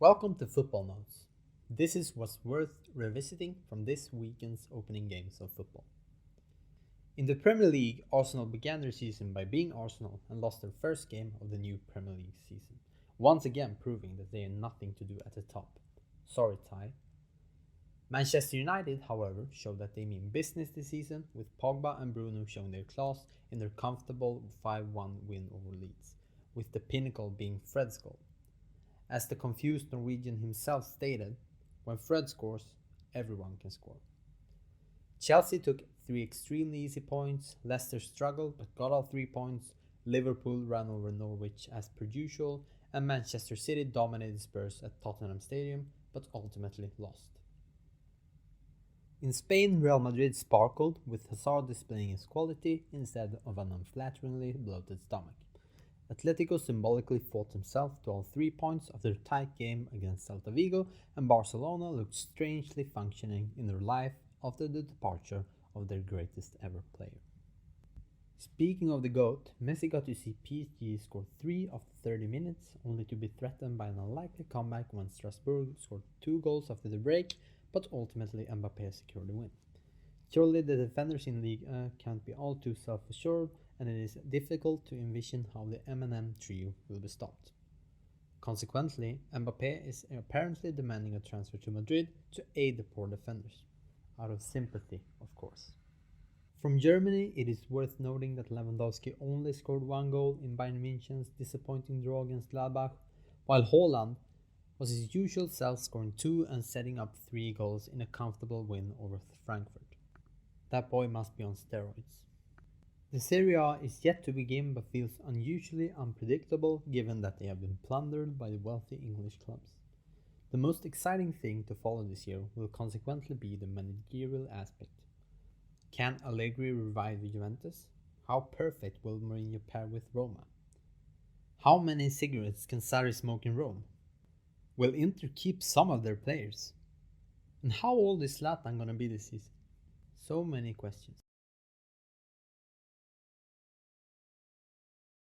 Welcome to Football Notes. This is what's worth revisiting from this weekend's opening games of football. In the Premier League, Arsenal began their season by being Arsenal and lost their first game of the new Premier League season, once again proving that they had nothing to do at the top. Sorry, Ty. Manchester United, however, showed that they mean business this season, with Pogba and Bruno showing their class in their comfortable 5-1 win over Leeds, with the pinnacle being Fred's goal. As the confused Norwegian himself stated, when Fred scores, everyone can score. Chelsea took 3 extremely easy points, Leicester struggled but got all 3 points, Liverpool ran over Norwich as per usual, and Manchester City dominated Spurs at Tottenham Stadium but ultimately lost. In Spain, Real Madrid sparkled, with Hazard displaying his quality instead of an unflatteringly bloated stomach. Atletico symbolically fought himself to all 3 points of their tight game against Celta Vigo, and Barcelona looked strangely functioning in their life after the departure of their greatest ever player. Speaking of the GOAT, Messi got to see PSG score 3 after 30 minutes, only to be threatened by an unlikely comeback when Strasbourg scored 2 goals after the break, but ultimately Mbappé secured the win. Surely the defenders in Ligue 1 can't be all too self-assured, and it is difficult to envision how the M&M trio will be stopped. Consequently, Mbappé is apparently demanding a transfer to Madrid to aid the poor defenders. Out of sympathy, of course. From Germany, it is worth noting that Lewandowski only scored 1 goal in Bayern München's disappointing draw against Gladbach, while Haaland was his usual self, scoring 2 and setting up 3 goals in a comfortable win over Frankfurt. That boy must be on steroids. The Serie A is yet to begin but feels unusually unpredictable given that they have been plundered by the wealthy English clubs. The most exciting thing to follow this year will consequently be the managerial aspect. Can Allegri revive Juventus? How perfect will Mourinho pair with Roma? How many cigarettes can Sarri smoke in Rome? Will Inter keep some of their players? And how old is Zlatan gonna be this season? So many questions.